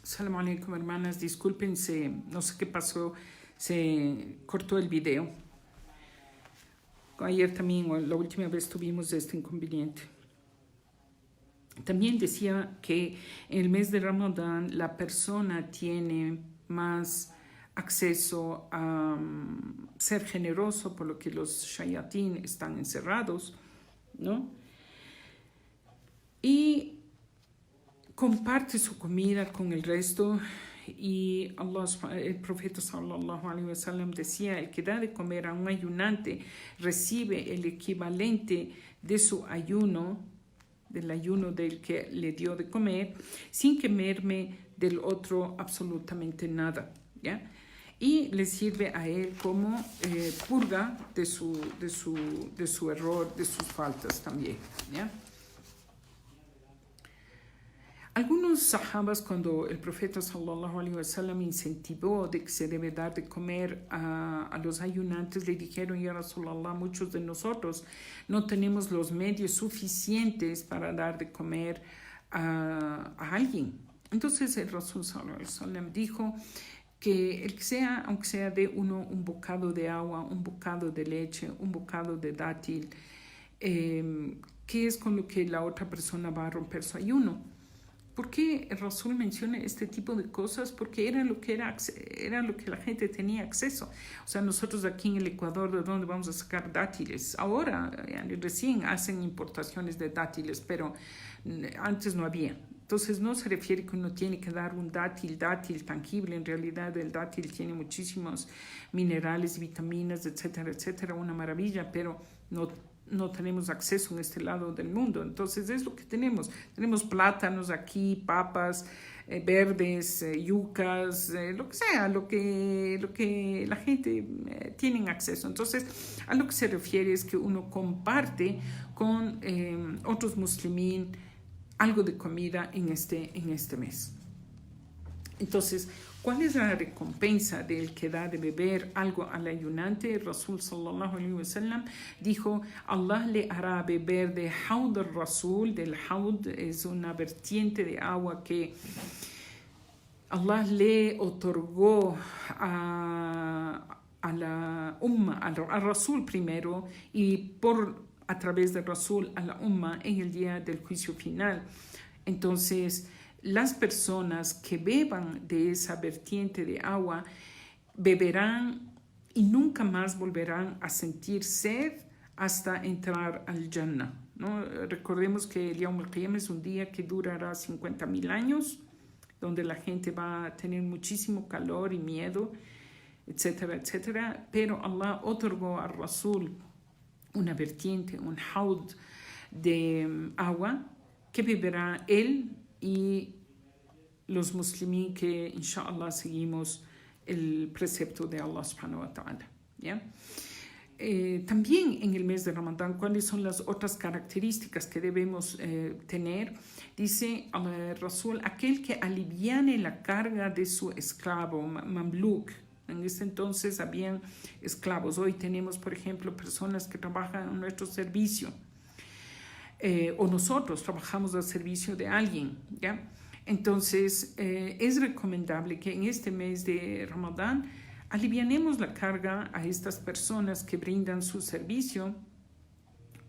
Salam alaikum, hermanas. Disculpen, no sé qué pasó, se cortó el video. Ayer también, o la última vez, tuvimos este inconveniente. También decía que en el mes de Ramadán la persona tiene más acceso a ser generoso, por lo que los shayatín están encerrados, ¿no? Y comparte su comida con el resto, y el profeta sallallahu alaihi wasallam decía: el que da de comer a un ayunante recibe el equivalente de su ayuno, del ayuno del que le dio de comer, sin que merme del otro absolutamente nada, ¿ya? Y le sirve a él como purga de su error, de sus faltas también, ¿ya? Algunos sahabas, cuando el profeta sallallahu alaihi wasallam incentivó de que se debe dar de comer a los ayunantes, le dijeron: ya Rasulallah, muchos de nosotros no tenemos los medios suficientes para dar de comer a alguien. Entonces el Rasul sallallahu alaihi wasallam dijo que el que sea, aunque sea de uno un bocado de agua, un bocado de leche, un bocado de dátil, que es con lo que la otra persona va a romper su ayuno. ¿Por qué el Rasul menciona este tipo de cosas? Porque era lo que la gente tenía acceso. O sea, nosotros aquí en el Ecuador, ¿de dónde vamos a sacar dátiles? Ahora, recién hacen importaciones de dátiles, pero antes no había. Entonces no se refiere que uno tiene que dar un dátil tangible. En realidad el dátil tiene muchísimos minerales, vitaminas, etcétera, etcétera, una maravilla, pero no tenemos acceso en este lado del mundo. Entonces es lo que tenemos. Tenemos plátanos aquí, papas verdes, yucas, lo que sea, lo que la gente tiene acceso. Entonces, a lo que se refiere es que uno comparte con otros muslimín algo de comida en este mes. Entonces, ¿cuál es la recompensa del que da de beber algo al ayunante? El Rasul sallallahu alaihi wasallam dijo: Allah le hará beber de Haud al-Rasul. Del Haud es una vertiente de agua que Allah le otorgó a la Umma, al Rasul primero, y a través del Rasul a la Umma en el día del juicio final. Entonces, las personas que beban de esa vertiente de agua beberán y nunca más volverán a sentir sed hasta entrar al Jannah, ¿no? Recordemos que el Yawm al-Qiyamah es un día que durará 50,000 años, donde la gente va a tener muchísimo calor y miedo, etcétera, etcétera. Pero Allah otorgó al Rasul una vertiente, un haud de agua que beberá él y los muslimín que, inshallah, seguimos el precepto de Allah subhanahu wa ta'ala, ¿ya? También en el mes de Ramadán, ¿cuáles son las otras características que debemos tener? Dice Rasul: aquel que aliviane la carga de su esclavo, mamluk. En ese entonces habían esclavos. Hoy tenemos, por ejemplo, personas que trabajan en nuestro servicio, o nosotros trabajamos al servicio de alguien, ¿ya? Entonces, es recomendable que en este mes de Ramadán alivianemos la carga a estas personas que brindan su servicio,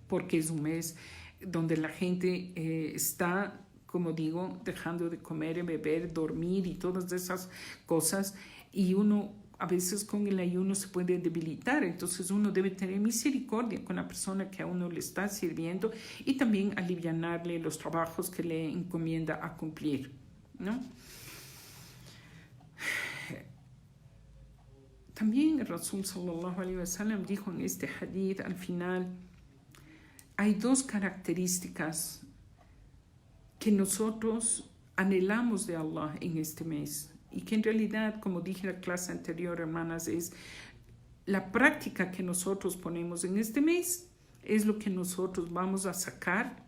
porque es un mes donde la gente está, como digo, dejando de comer y beber, dormir y todas esas cosas, y uno a veces con el ayuno se puede debilitar. Entonces uno debe tener misericordia con la persona que a uno le está sirviendo y también alivianarle los trabajos que le encomienda a cumplir, ¿no? También el Rasul sallallahu alaihi wasallam dijo en este hadith al final: hay dos características que nosotros anhelamos de Allah en este mes, y que en realidad, como dije en la clase anterior, hermanas, es la práctica que nosotros ponemos en este mes, es lo que nosotros vamos a sacar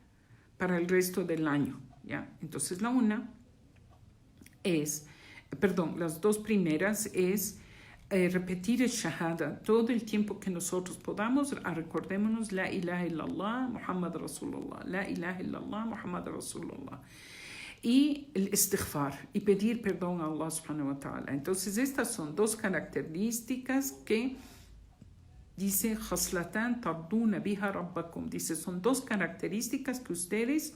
para el resto del año, ¿ya? Entonces las dos primeras es repetir el shahada todo el tiempo que nosotros podamos. Recordémonos: la ilaha illallah Muhammad Rasulullah, la ilaha illallah Muhammad Rasulullah. y el istighfar y pedir perdón a Allah subhanahu wa ta'ala. Entonces estas son dos características que dice Khaslatan tarduna biha rabbakum. Dice, son dos características que ustedes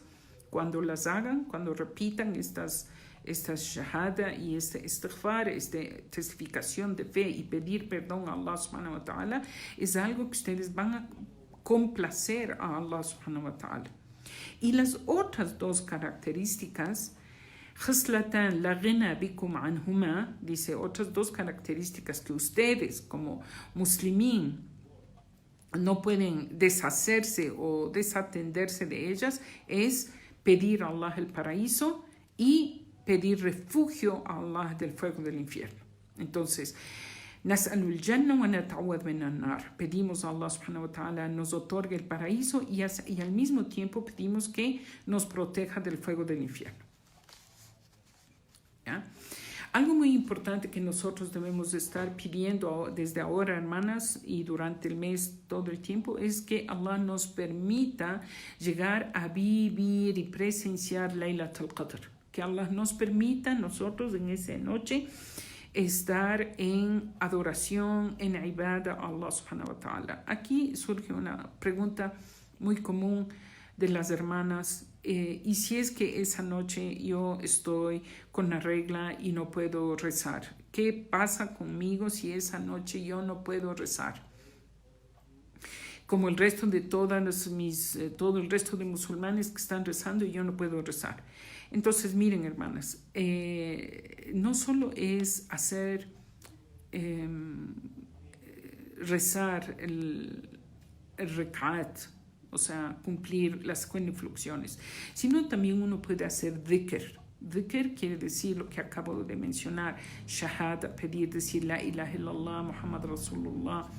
cuando las hagan, cuando repitan estas shahada y este istighfar, esta testificación de fe y pedir perdón a Allah subhanahu wa ta'ala, es algo que ustedes van a complacer a Allah subhanahu wa ta'ala. Y las otras dos características, Khaslatan la ghina bikum anhuma, dice, otras dos características que ustedes como muslimín no pueden deshacerse o desatenderse de ellas, es pedir a Allah el paraíso y pedir refugio a Allah del fuego del infierno. Entonces, Nas'alul Jannah wa nata'awad minan nar. Pedimos a Allah subhanahu wa ta'ala nos otorgue el paraíso y al mismo tiempo pedimos que nos proteja del fuego del infierno. ¿Ya? Algo muy importante que nosotros debemos estar pidiendo desde ahora, hermanas, y durante el mes todo el tiempo, es que Allah nos permita llegar a vivir y presenciar Laylatul Qadr. Que Allah nos permita nosotros en esa noche estar en adoración, en ibada a Allah subhanahu wa ta'ala. Aquí surge una pregunta muy común de las hermanas, y si es que esa noche yo estoy con la regla y no puedo rezar, ¿qué pasa conmigo si esa noche yo no puedo rezar? Como el resto de todo el resto de musulmanes que están rezando y yo no puedo rezar. Entonces, miren, hermanas, no solo es hacer, rezar el rekat, o sea, cumplir las genuflexiones, sino también uno puede hacer dhikr. Dhikr quiere decir lo que acabo de mencionar, shahada, pedir, decir la ilaha illallah, Muhammad Rasulullah,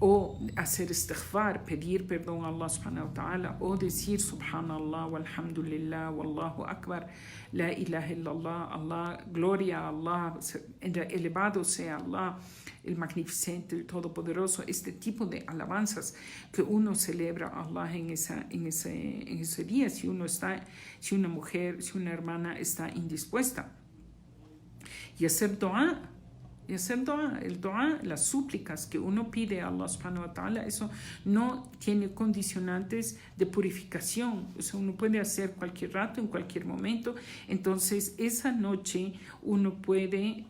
o hacer istighfar, pedir perdón a Allah subhanahu wa ta'ala, o decir subhanallah, walhamdulillah, wallahu akbar, la ilaha illallah, Allah, gloria a Allah, elevado sea Allah, el magnificente, el todopoderoso, este tipo de alabanzas que uno celebra a Allah en ese día, si una mujer, si una hermana está indispuesta. Y hacer dua, el dua, las súplicas que uno pide a Allah subhanahu wa ta'ala, eso no tiene condicionantes de purificación, o sea, uno puede hacer cualquier rato, en cualquier momento. Entonces esa noche uno puede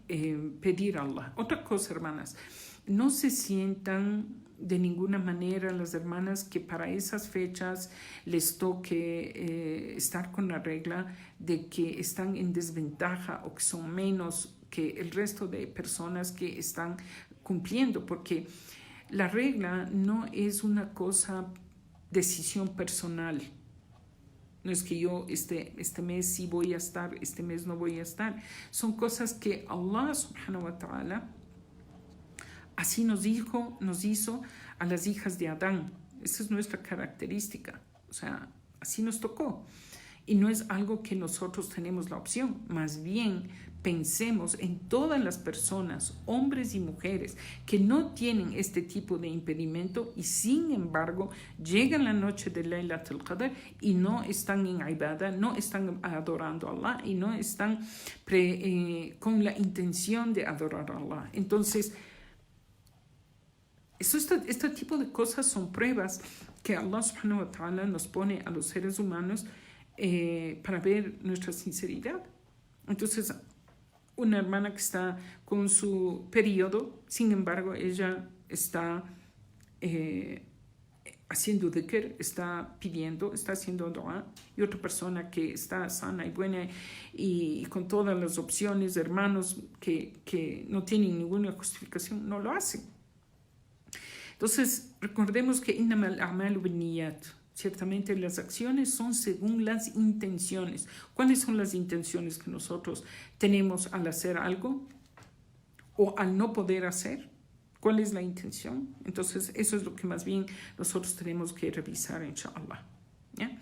pedir a Allah. Otra cosa, hermanas, no se sientan de ninguna manera las hermanas que para esas fechas les toque estar con la regla de que están en desventaja o que son menos que el resto de personas que están cumpliendo, porque la regla no es una decisión personal. No es que yo este mes sí voy a estar, este mes no voy a estar. Son cosas que Allah subhanahu wa ta'ala así nos hizo a las hijas de Adán. Esa es nuestra característica. O sea, así nos tocó. Y no es algo que nosotros tenemos la opción. Más bien, pensemos en todas las personas, hombres y mujeres, que no tienen este tipo de impedimento y sin embargo llegan la noche de Laylatul Qadr y no están en ibadah, no están adorando a Allah y no están con la intención de adorar a Allah. Entonces, este tipo de cosas son pruebas que Allah subhanahu wa ta'ala nos pone a los seres humanos para ver nuestra sinceridad. Entonces, una hermana que está con su periodo, sin embargo, ella está haciendo dhikr, está pidiendo, está haciendo dua, y otra persona que está sana y buena y con todas las opciones, hermanos que no tienen ninguna justificación, no lo hacen. Entonces, recordemos que innamal a'malu binniyat. Ciertamente las acciones son según las intenciones. ¿Cuáles son las intenciones que nosotros tenemos al hacer algo o al no poder hacer? ¿Cuál es la intención? Entonces, eso es lo que más bien nosotros tenemos que revisar, inshallah. ¿Ya?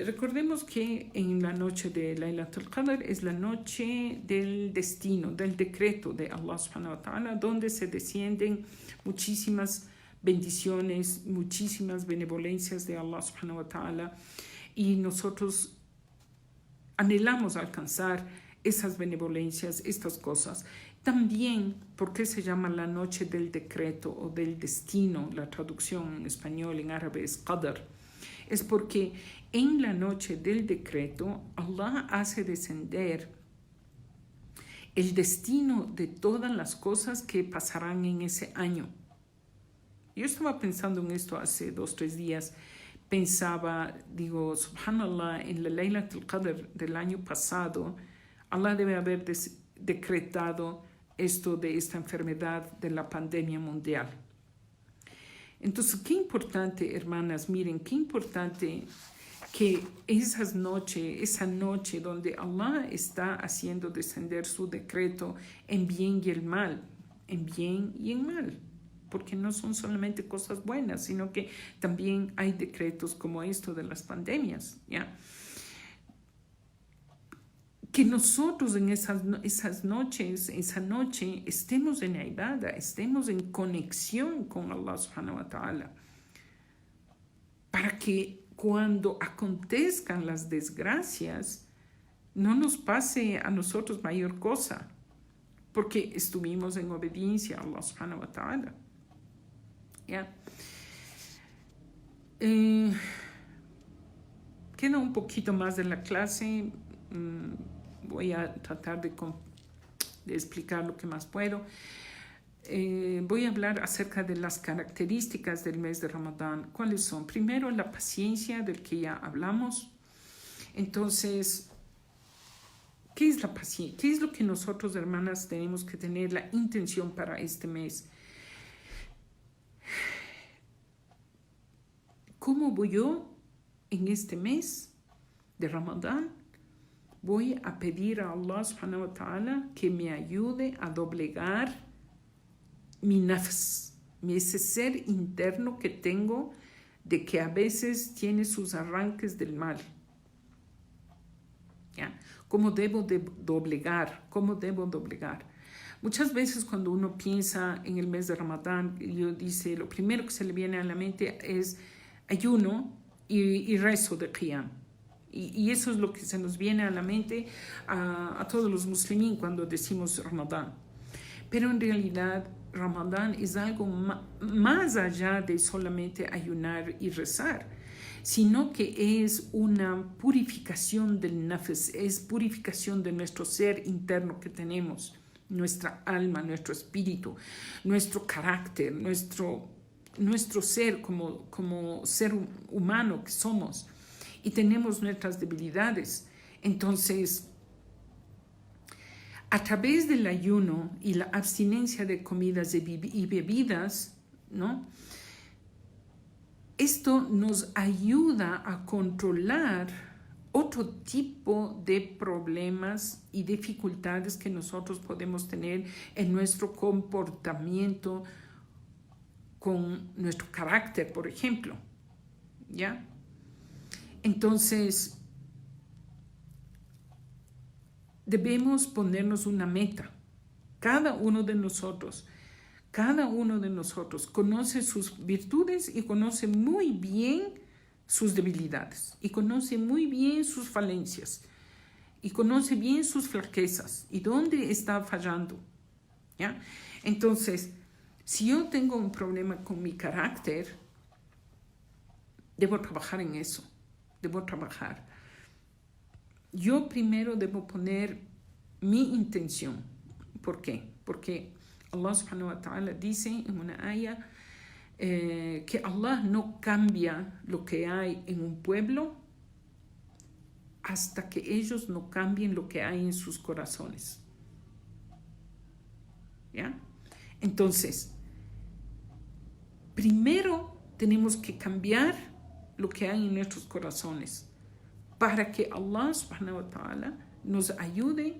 Recordemos que en la noche de Laylatul Qadr es la noche del destino, del decreto de Allah subhanahu wa ta'ala, donde se descienden muchísimas bendiciones, muchísimas benevolencias de Allah subhanahu wa ta'ala, y nosotros anhelamos alcanzar esas benevolencias, estas cosas. También, ¿por qué se llama la noche del decreto o del destino? La traducción en español, en árabe es qadr. Es porque en la noche del decreto, Allah hace descender el destino de todas las cosas que pasarán en ese año. Yo estaba pensando en esto hace 2 o 3 días. Pensaba, digo, subhanallah, en la Laylatul Qadr del año pasado, Allah debe haber decretado esto de esta enfermedad de la pandemia mundial. Entonces, qué importante, hermanas, miren, qué importante que esa noche donde Allah está haciendo descender su decreto en bien y el mal, en bien y en mal, porque no son solamente cosas buenas, sino que también hay decretos como esto de las pandemias, ¿ya? Que nosotros en esa noche estemos en ibada, estemos en conexión con Allah subhanahu wa ta'ala, para que cuando acontezcan las desgracias no nos pase a nosotros mayor cosa, porque estuvimos en obediencia a Allah subhanahu wa ta'ala. ¿Ya? Queda un poquito más de la clase. Voy a tratar de explicar lo que más puedo. Voy a hablar acerca de las características del mes de Ramadán. ¿Cuáles son? Primero, la paciencia, del que ya hablamos. Entonces, ¿qué es la paciencia? ¿Qué es lo que nosotros, hermanas, tenemos que tener la intención para este mes? ¿Cómo voy yo en este mes de Ramadán? Voy a pedir a Allah subhanahu wa ta'ala que me ayude a doblegar mi nafs, ese ser interno que tengo, de que a veces tiene sus arranques del mal. ¿Ya? ¿Cómo debo de doblegar? ¿Cómo debo doblegar? Muchas veces cuando uno piensa en el mes de Ramadán, dice, lo primero que se le viene a la mente es ayuno y rezo de qiyam. Y eso es lo que se nos viene a la mente a todos los musulmanes cuando decimos Ramadán. Pero en realidad Ramadán es algo más allá de solamente ayunar y rezar, sino que es una purificación del nafs, es purificación de nuestro ser interno que tenemos, nuestra alma, nuestro espíritu, nuestro carácter, nuestro ser como ser humano que somos. Y tenemos nuestras debilidades. Entonces, a través del ayuno y la abstinencia de comidas y bebidas, ¿no? Esto nos ayuda a controlar otro tipo de problemas y dificultades que nosotros podemos tener en nuestro comportamiento con nuestro carácter, por ejemplo, ¿ya? Entonces, debemos ponernos una meta. Cada uno de nosotros conoce sus virtudes y conoce muy bien sus debilidades, y conoce muy bien sus falencias, y conoce bien sus flaquezas, y dónde está fallando, ¿ya? Entonces, si yo tengo un problema con mi carácter, debo trabajar en eso. Debo trabajar. Yo primero debo poner mi intención. ¿Por qué? Porque Allah subhanahu wa ta'ala dice en una ayah que Allah no cambia lo que hay en un pueblo hasta que ellos no cambien lo que hay en sus corazones. ¿Ya? Entonces, primero tenemos que cambiar lo que hay en nuestros corazones para que Allah subhanahu wa ta'ala nos ayude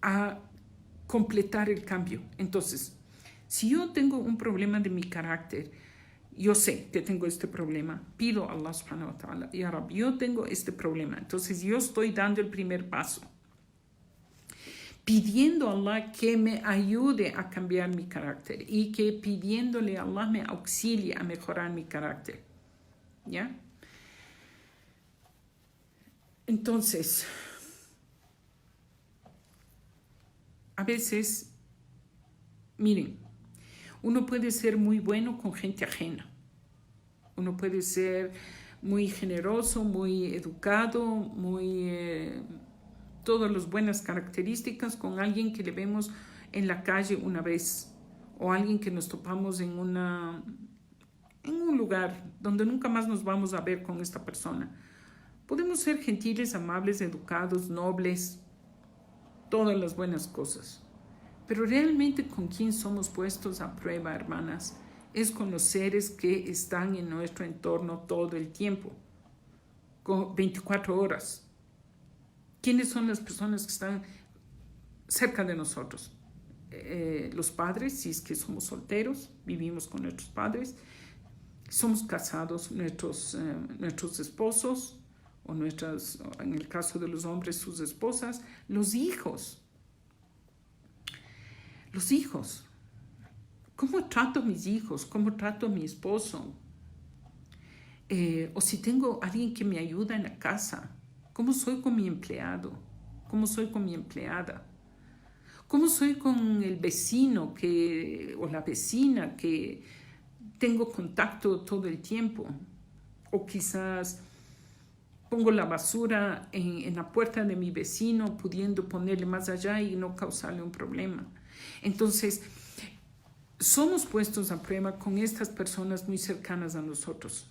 a completar el cambio. Entonces, si yo tengo un problema de mi carácter, yo sé que tengo este problema, pido a Allah subhanahu wa ta'ala, ya Rabbi, yo tengo este problema. Entonces yo estoy dando el primer paso, pidiendo a Allah que me ayude a cambiar mi carácter y que pidiéndole a Allah me auxilie a mejorar mi carácter. ¿Ya? Entonces, a veces, miren, uno puede ser muy bueno con gente ajena. Uno puede ser muy generoso, muy educado, todas las buenas características con alguien que le vemos en la calle una vez o alguien que nos topamos en un lugar donde nunca más nos vamos a ver con esta persona. Podemos ser gentiles, amables, educados, nobles, todas las buenas cosas. Pero realmente con quién somos puestos a prueba, hermanas, es con los seres que están en nuestro entorno todo el tiempo, con 24 horas. ¿Quiénes son las personas que están cerca de nosotros? Los padres, si es que somos solteros, vivimos con nuestros padres, somos casados, nuestros esposos, o en el caso de los hombres, sus esposas, los hijos. Los hijos. ¿Cómo trato a mis hijos? ¿Cómo trato a mi esposo? O si tengo alguien que me ayuda en la casa, ¿cómo soy con mi empleado? ¿Cómo soy con mi empleada? ¿Cómo soy con el vecino o la vecina que tengo contacto todo el tiempo? O quizás pongo la basura en la puerta de mi vecino, pudiendo ponerle más allá y no causarle un problema. Entonces, somos puestos a prueba con estas personas muy cercanas a nosotros.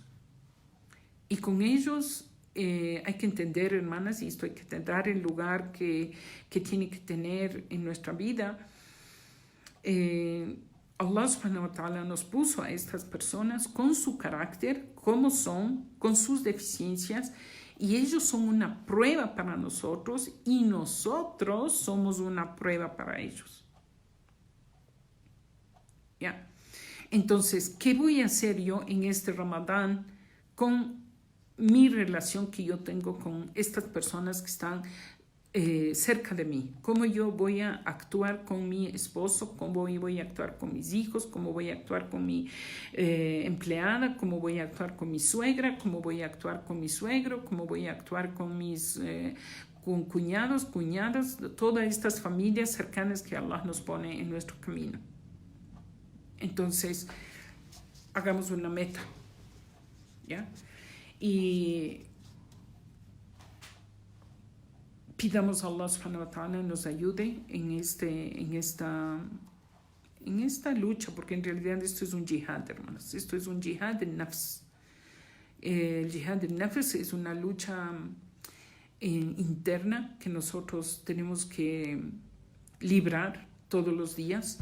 Y con ellos hay que entender, hermanas, y esto hay que dar el lugar que tiene que tener en nuestra vida. Allah subhanahu wa ta'ala nos puso a estas personas con su carácter, como son, con sus deficiencias, y ellos son una prueba para nosotros y nosotros somos una prueba para ellos. ¿Ya? Entonces, ¿qué voy a hacer yo en este Ramadán con mi relación que yo tengo con estas personas que están cerca de mí? ¿Cómo yo voy a actuar con mi esposo? ¿Cómo voy a actuar con mis hijos? ¿Cómo voy a actuar con mi empleada? ¿Cómo voy a actuar con mi suegra? ¿Cómo voy a actuar con mi suegro? ¿Cómo voy a actuar con mis con cuñados, cuñadas? Todas estas familias cercanas que Allah nos pone en nuestro camino. Entonces, hagamos una meta, ¿ya? Y pidamos a Allah subhanahu wa ta'ala nos ayude en esta lucha, porque en realidad esto es un jihad, hermanos. Esto es un jihad de nafs. El jihad de nafs es una lucha interna que nosotros tenemos que librar todos los días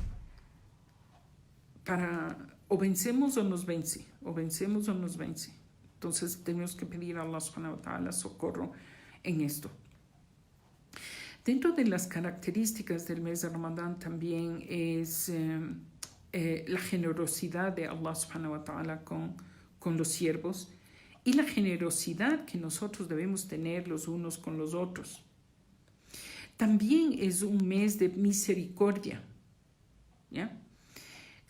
para o vencemos o nos vence, o vencemos o nos vence. Entonces tenemos que pedir a Allah subhanahu wa ta'ala socorro en esto. Dentro de las características del mes de Ramadán también es la generosidad de Allah subhanahu wa ta'ala con los siervos y la generosidad que nosotros debemos tener los unos con los otros. También es un mes de misericordia, ¿ya?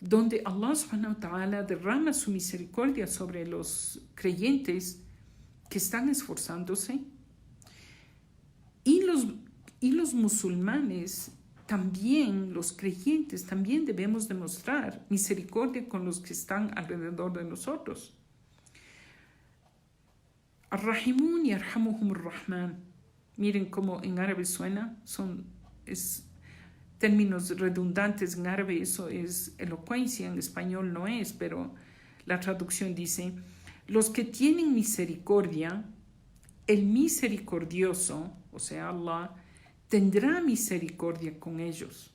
Donde Allah subhanahu wa ta'ala derrama su misericordia sobre los creyentes que están esforzándose y los musulmanes también, los creyentes también debemos demostrar misericordia con los que están alrededor de nosotros. Ar-Rahimun yarhamuhum ar-Rahman. Miren cómo en árabe suena, términos redundantes en árabe, eso es elocuencia, en español no es, pero la traducción dice, los que tienen misericordia, el misericordioso, o sea, Allah, tendrá misericordia con ellos.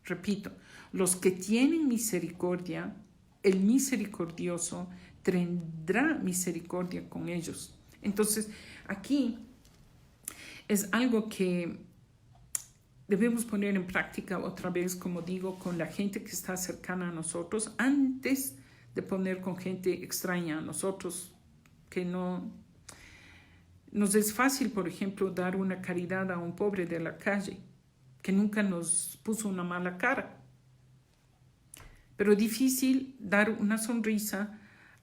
Repito, los que tienen misericordia, el misericordioso tendrá misericordia con ellos. Entonces, aquí es algo que debemos poner en práctica otra vez, como digo, con la gente que está cercana a nosotros, antes de poner con gente extraña a nosotros, que no nos es fácil, por ejemplo, dar una caridad a un pobre de la calle, que nunca nos puso una mala cara. Pero difícil dar una sonrisa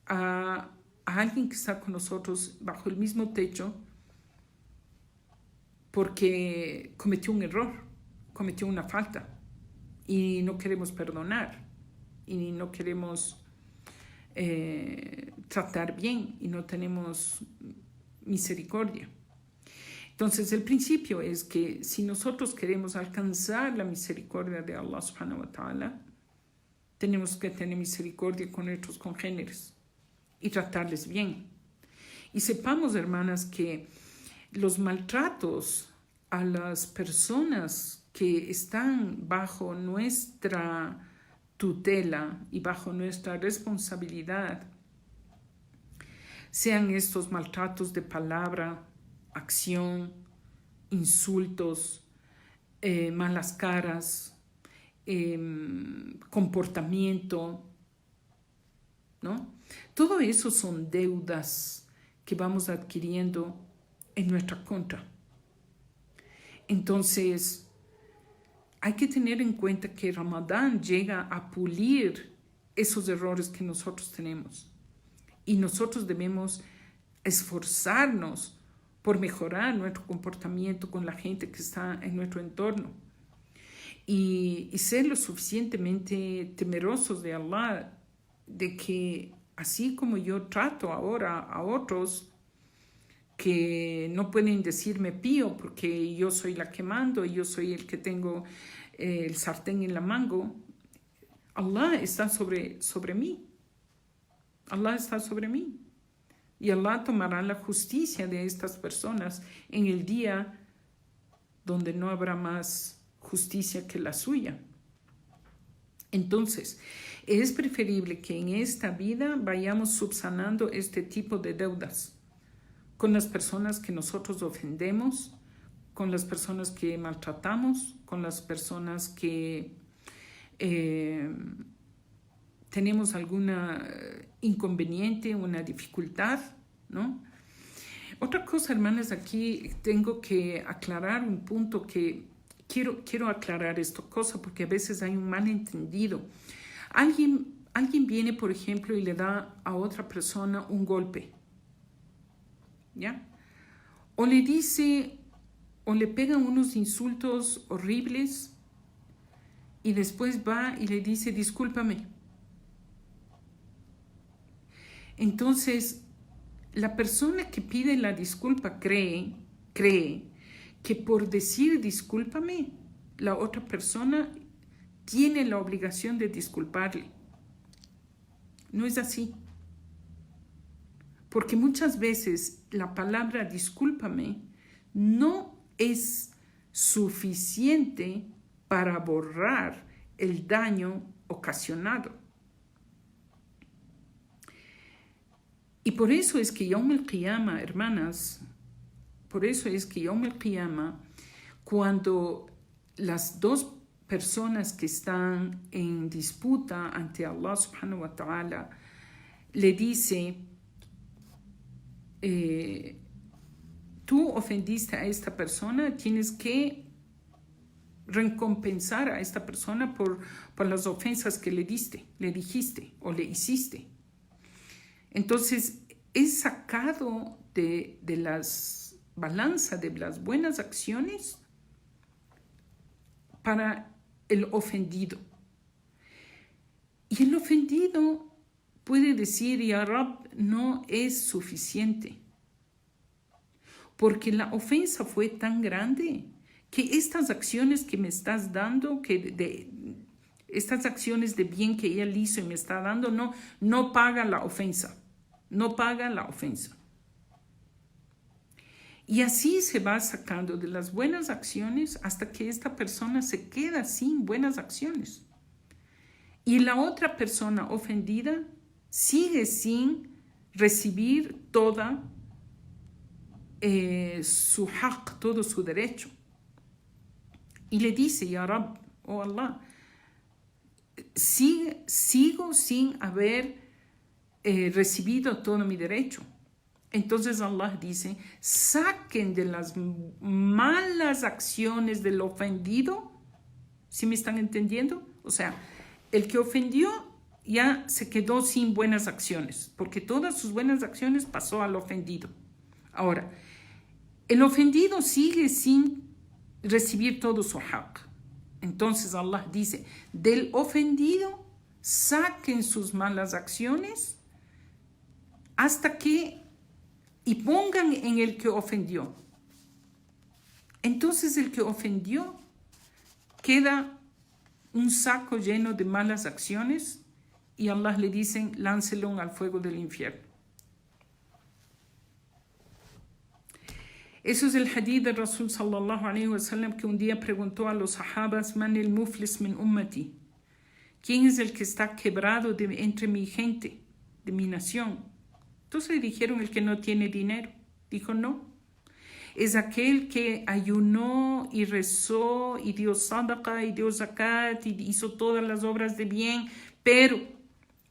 a alguien que está con nosotros bajo el mismo techo, porque cometió un error, cometió una falta y no queremos perdonar y no queremos tratar bien y no tenemos misericordia. Entonces el principio es que si nosotros queremos alcanzar la misericordia de Allah subhanahu wa ta'ala, tenemos que tener misericordia con nuestros congéneres y tratarles bien. Y sepamos, hermanas, que los maltratos a las personas que están bajo nuestra tutela y bajo nuestra responsabilidad, sean estos maltratos de palabra, acción, insultos, malas caras, comportamiento, ¿no? Todo eso son deudas que vamos adquiriendo en nuestra contra. Entonces, hay que tener en cuenta que Ramadán llega a pulir esos errores que nosotros tenemos y nosotros debemos esforzarnos por mejorar nuestro comportamiento con la gente que está en nuestro entorno y ser lo suficientemente temerosos de Allah, de que así como yo trato ahora a otros que no pueden decirme pío porque yo soy la que mando y yo soy el que tengo el sartén en la mano, Allah está sobre mí. Allah está sobre mí. Y Allah tomará la justicia de estas personas en el día donde no habrá más justicia que la suya. Entonces, es preferible que en esta vida vayamos subsanando este tipo de deudas con las personas que nosotros ofendemos, con las personas que maltratamos, con las personas que tenemos alguna inconveniente, una dificultad, ¿no? Otra cosa, hermanas, aquí tengo que aclarar un punto que quiero aclarar esta cosa porque a veces hay un malentendido. Alguien viene, por ejemplo, y le da a otra persona un golpe, ¿ya? O le dice, o le pegan unos insultos horribles y después va y le dice, discúlpame. Entonces, la persona que pide la disculpa cree que por decir discúlpame, la otra persona tiene la obligación de disculparle. No es así. Porque muchas veces la palabra discúlpame no es suficiente para borrar el daño ocasionado. Y por eso es que Yawm al-Qiyamah, hermanas, por eso es que Yawm al-Qiyamah, cuando las dos personas que están en disputa ante Allah subhanahu wa ta'ala le dice, tú ofendiste a esta persona, tienes que recompensar a esta persona por las ofensas que le dijiste o le hiciste. Entonces, es sacado de las balanzas de las buenas acciones para el ofendido. Y el ofendido puede decir, Ya Rab, no es suficiente. Porque la ofensa fue tan grande que estas acciones que me estás dando, estas acciones de bien que él hizo y me está dando, no paga la ofensa. No paga la ofensa. Y así se va sacando de las buenas acciones hasta que esta persona se queda sin buenas acciones. Y la otra persona ofendida sigue sin recibir toda su haq, todo su derecho. Y le dice, Ya Rab, oh Allah, sigo sin haber recibido todo mi derecho. Entonces Allah dice, saquen de las malas acciones del ofendido. ¿Sí me están entendiendo? O sea, el que ofendió ya se quedó sin buenas acciones, porque todas sus buenas acciones pasó al ofendido. Ahora, El ofendido sigue sin recibir todo su haq. Entonces Allah dice, del ofendido saquen sus malas acciones hasta que y pongan en el que ofendió. Entonces el que ofendió queda un saco lleno de malas acciones y Allah le dicen, láncelo al fuego del infierno. Eso es el hadith de Rasul sallallahu alayhi wa sallam, que un día preguntó a los sahabas, man el muflis min ummati, ¿quién es el que está quebrado entre mi gente, de mi nación? Entonces le dijeron, el que no tiene dinero. Dijo, no, es aquel que ayunó y rezó y dio sadaqa y dio zakat y hizo todas las obras de bien, pero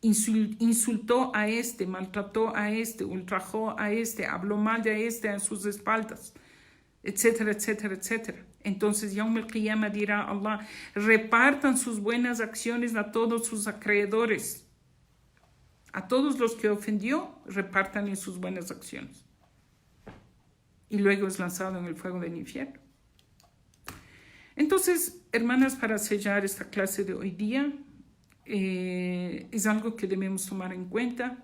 insultó a este, maltrató a este, ultrajó a este, habló mal de este a sus espaldas, etcétera, etcétera, etcétera. Entonces Yawm al-Qiyamah dirá Allah, repartan sus buenas acciones a todos sus acreedores. A todos los que ofendió, repartan en sus buenas acciones. Y luego es lanzado en el fuego del infierno. Entonces, hermanas, para sellar esta clase de hoy día, es algo que debemos tomar en cuenta.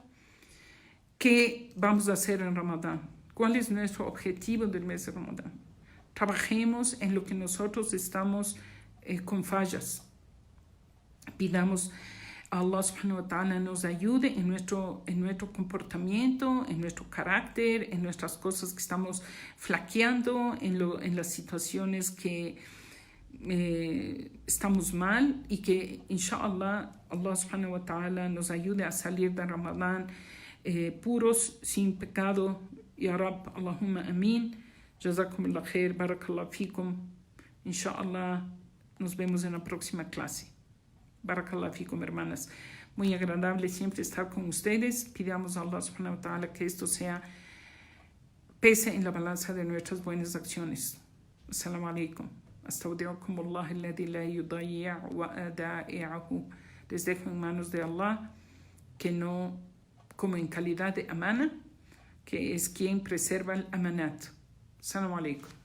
¿Qué vamos a hacer en Ramadán? ¿Cuál es nuestro objetivo del mes de Ramadán? Trabajemos en lo que nosotros estamos con fallas. Pidamos a Allah subhanahu wa ta'ala nos ayude en nuestro comportamiento, en nuestro carácter, en nuestras cosas que estamos flaqueando, en las situaciones que estamos mal, y que inshallah Allah subhanahu wa ta'ala nos ayude a salir de Ramadán puros, sin pecado. Ya Rab, Allahumma amin. Jazakumullah khair, barakallahu fikum. Inshallah nos vemos en la próxima clase. Barakallahu fikum, hermanas. Muy agradable siempre estar con ustedes. Pidamos a Allah subhanahu wa ta'ala que esto pese en la balanza de nuestras buenas acciones. Assalamu alaikum. Astaudi'ukumullah alladhi la yudayyi'u wa'ada'i'ahu. Les dejo en manos de Allah, que no, como en calidad de amana, que es quien preserva el amanat. Assalamu alaikum.